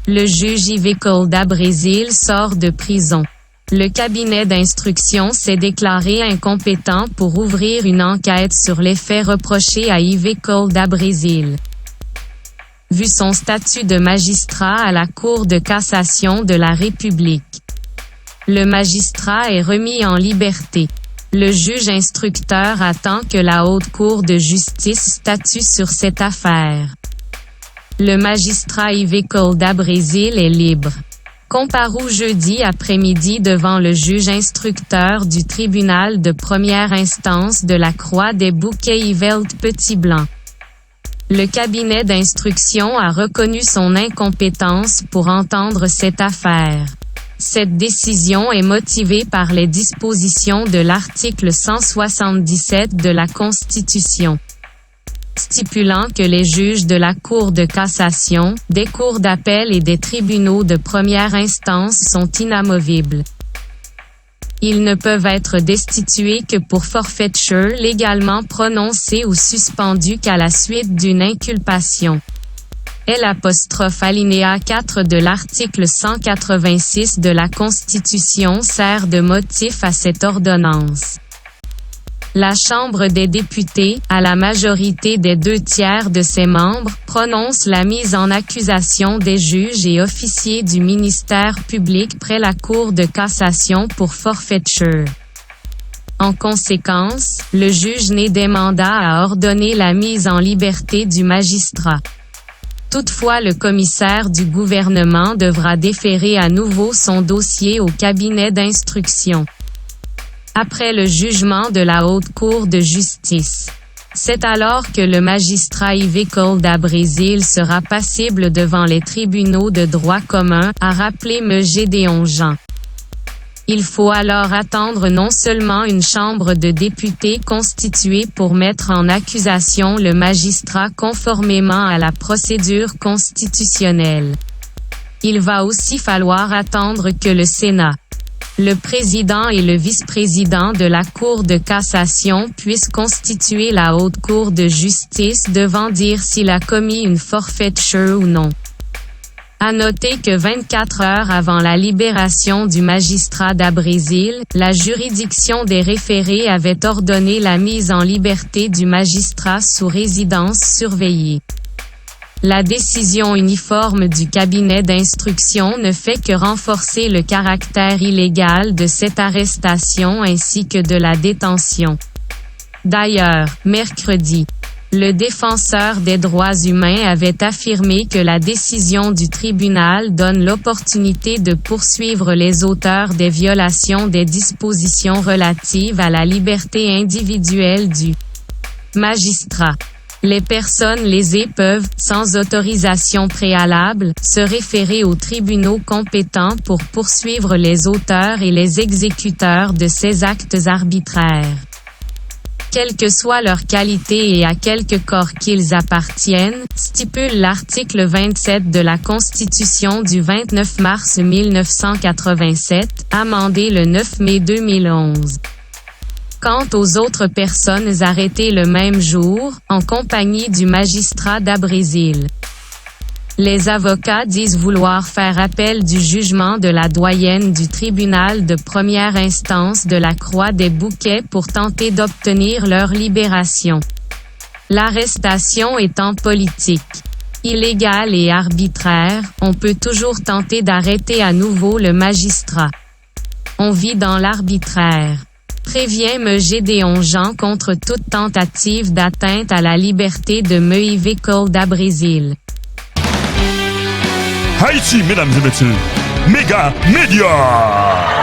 Le juge Ivecolda Brasil sort de prison. Le cabinet d'instruction s'est déclaré incompétent pour ouvrir une enquête sur les faits reprochés à Ivecolda Brasil. Vu son statut de magistrat à la Cour de cassation de la République, le magistrat est remis en liberté. Le juge instructeur attend que la Haute Cour de justice statue sur cette affaire. Le magistrat Ivecolda Brasil est libre. Comparu jeudi après-midi devant le juge instructeur du tribunal de première instance de la Croix des Bouquets Yvelt Petit-Blanc. Le cabinet d'instruction a reconnu son incompétence pour entendre cette affaire. Cette décision est motivée par les dispositions de l'article 177 de la Constitution, stipulant que les juges de la Cour de cassation, des cours d'appel et des tribunaux de première instance sont inamovibles. Ils ne peuvent être destitués que pour forfaiture légalement prononcée ou suspendue qu'à la suite d'une inculpation. L'alinéa 4 de l'article 186 de la Constitution sert de motif à cette ordonnance. La Chambre des députés, à la majorité des 2/3 de ses membres, prononce la mise en accusation des juges et officiers du ministère public près la Cour de cassation pour forfaiture. En conséquence, le juge n'est des mandats à ordonner la mise en liberté du magistrat. Toutefois, le commissaire du gouvernement devra déférer à nouveau son dossier au cabinet d'instruction après le jugement de la Haute Cour de justice. C'est alors que le magistrat Ivecolda Brasil sera passible devant les tribunaux de droit commun, a rappelé M. Gédéon Jean. Il faut alors attendre non seulement une chambre de députés constituée pour mettre en accusation le magistrat conformément à la procédure constitutionnelle. Il va aussi falloir attendre que le Sénat, le président et le vice-président de la Cour de cassation puissent constituer la Haute Cour de justice devant dire s'il a commis une forfaiture ou non. À noter que 24 heures avant la libération du magistrat da Brasil, la juridiction des référés avait ordonné la mise en liberté du magistrat sous résidence surveillée. La décision uniforme du cabinet d'instruction ne fait que renforcer le caractère illégal de cette arrestation ainsi que de la détention. D'ailleurs, mercredi, le défenseur des droits humains avait affirmé que la décision du tribunal donne l'opportunité de poursuivre les auteurs des violations des dispositions relatives à la liberté individuelle du magistrat. Les personnes lésées peuvent, sans autorisation préalable, se référer aux tribunaux compétents pour poursuivre les auteurs et les exécuteurs de ces actes arbitraires. Quelle que soit leur qualité et à quelque corps qu'ils appartiennent, stipule l'article 27 de la Constitution du 29 mars 1987, amendé le 9 mai 2011. Quant aux autres personnes arrêtées le même jour, en compagnie du magistrat da Brasil, les avocats disent vouloir faire appel du jugement de la doyenne du tribunal de première instance de la Croix des Bouquets pour tenter d'obtenir leur libération. L'arrestation étant politique, illégale et arbitraire, on peut toujours tenter d'arrêter à nouveau le magistrat. On vit dans l'arbitraire. Prévient M. Gédéon Jean contre toute tentative d'atteinte à la liberté de M. Ivecolda Brasil. Haïti, mesdames et messieurs, Méga Média.